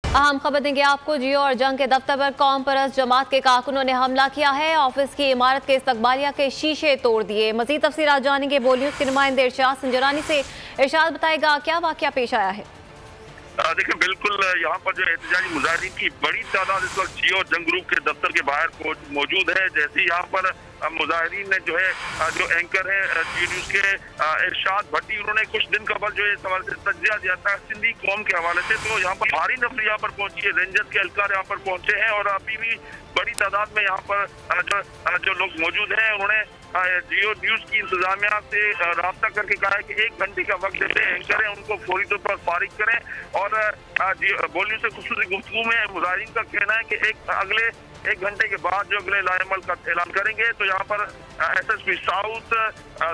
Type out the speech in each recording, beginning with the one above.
अहम खबर देंगे आपको। जियो और जंग के दफ्तर पर कौम परस्त जमात के कारकुनों ने हमला किया है। ऑफिस की इमारत के इस्तकबालिया के शीशे तोड़ दिए। मजीद तफसीलात जानेंगे बोल न्यूज के नुमाइंदे इरशाद संजरानी से। इरशाद बताएगा क्या वाकया पेश आया है। देखिए बिल्कुल यहाँ पर जो एहतजाजी मुजाहिदीन की बड़ी तादाद इस वक्त जियो जंग ग्रुप के दफ्तर के बाहर मौजूद है। जैसे यहाँ पर मुजाहिदीन ने जो है जो एंकर है जियो न्यूज के इरशाद भट्टी, उन्होंने कुछ दिन कबल जो है इस हवाले से तज्जिया दिया था सिंधी कौम के हवाले से। तो यहाँ पर भारी नफरी यहाँ पर पहुंची है, रेंजर्स के एहलकार यहाँ पर पहुंचे हैं और अभी भी बड़ी तादाद में यहाँ पर जो लोग मौजूद हैं। उन्होंने जियो न्यूज की इंतजामिया से राब्ता करके कहा है कि 1 घंटे का वक्त देते हैं, एंकर हैं उनको फौरी तौर पर फारिग करें। और बोल न्यूज से खुसूसी गुफ्तगू में मुजाहिदीन का कहना है कि अगले 1 घंटे के बाद जो अगले लाएमल का ऐलान करेंगे। तो यहाँ पर SSP साउथ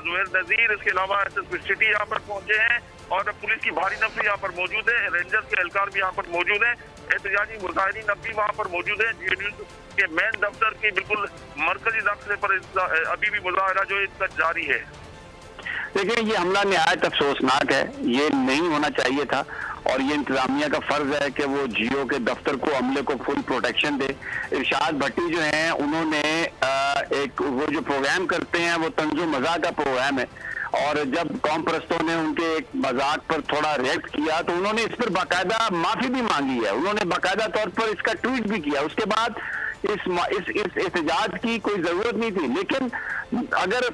जुबैर नजीर, इसके अलावा SSP सिटी यहाँ पर पहुंचे हैं और पुलिस की भारी नफरी यहाँ पर मौजूद है। रेंजर्स के एहलकार भी यहाँ पर मौजूद है। एहतजाजी मुजाहिदीन अब भी वहाँ पर मौजूद है। जियो न्यूज के मेन दफ्तर के बिल्कुल मरकजी दफ्तर पर अभी भी मुजाहरा जो इसका जारी है। देखिए, ये हमला निहायत अफसोसनाक है, ये नहीं होना चाहिए था और ये इंतजामिया का फर्ज है कि वो जियो के दफ्तर को, अमले को फुल प्रोटेक्शन दे। इरशाद भट्टी जो हैं उन्होंने एक वो जो प्रोग्राम करते हैं वो तंजो मजाक का प्रोग्राम है और जब कौम परस्तों ने उनके एक मजाक पर थोड़ा रिएक्ट किया तो उन्होंने इस पर बाकायदा माफी भी मांगी है। उन्होंने बाकायदा तौर पर इसका ट्वीट भी किया। उसके बाद इस एहतजाज की कोई जरूरत नहीं थी। लेकिन अगर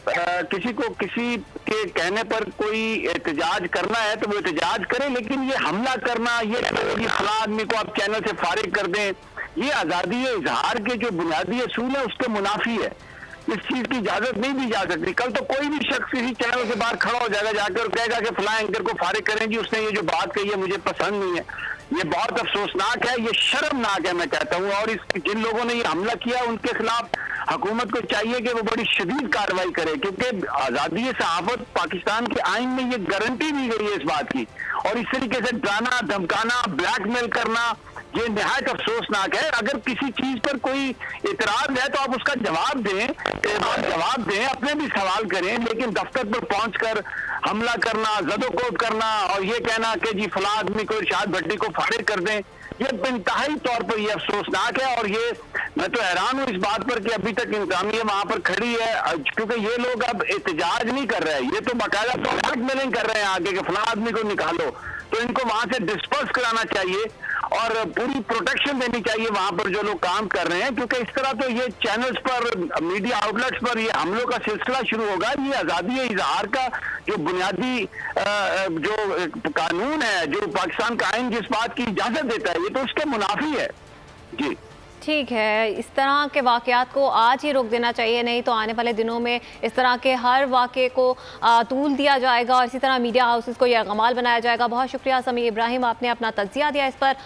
किसी को किसी के कहने पर कोई एहतजाज करना है तो वो एहतजाज करे, लेकिन ये हमला करना, ये फला आदमी को आप चैनल से फारिग कर दें, ये आज़ादी इजहार के जो बुनियादी असूल है उसके मुनाफी है। इस चीज की इजाजत नहीं दी जा सकती। कल तो कोई भी शख्स किसी चैनल से बाहर खड़ा हो जाएगा जाकर और कहेगा कि फला एंकर को फारिग करें जी, उसने ये जो बात कही है मुझे पसंद नहीं है। ये बहुत अफसोसनाक है, ये शर्मनाक है मैं कहता हूँ। और जिन लोगों ने ये हमला किया उनके खिलाफ हुकूमत को चाहिए कि वो बड़ी शदीद कार्रवाई करे, क्योंकि आज़ादी सहाफत पाकिस्तान के आइन में ये गारंटी दी गई है इस बात की। और इस तरीके से डराना, धमकाना, ब्लैकमेल करना, ये निहायत अफसोसनाक है। अगर किसी चीज पर कोई इतराज है तो आप उसका जवाब दें, अपने भी सवाल करें। लेकिन दफ्तर पर पहुंचकर हमला करना, जदोकोब करना और ये कहना कि जी फला आदमी को, इरशाद भट्टी को फारिग कर दें, ये इंतहाई तौर पर ये अफसोसनाक है। और ये मैं तो हैरान हूँ इस बात पर कि अभी तक इंतजामिया वहां पर खड़ी है, क्योंकि ये लोग अब एहतजाज नहीं कर रहे हैं, ये तो बाकायदा ब्लैकमेलिंग कर रहे हैं आगे के फला आदमी को निकालो। तो इनको वहां से डिस्पर्स कराना चाहिए और पूरी प्रोटेक्शन देनी चाहिए वहां पर जो लोग काम कर रहे हैं, क्योंकि इस तरह तो ये चैनल्स पर, मीडिया आउटलेट्स पर ये हमलों का सिलसिला शुरू होगा। ये आज़ादी इजहार का जो बुनियादी जो कानून है, जो पाकिस्तान का आइन जिस बात की इजाजत देता है, ये तो उसके मुनाफी है। जी ठीक है, इस तरह के वाक़यात को आज ही रोक देना चाहिए, नहीं तो आने वाले दिनों में इस तरह के हर वाक़े को तूल दिया जाएगा और इसी तरह मीडिया हाउसेस को यह गमाल बनाया जाएगा। बहुत शुक्रिया समी इब्राहिम, आपने अपना तज्जिया दिया इस पर।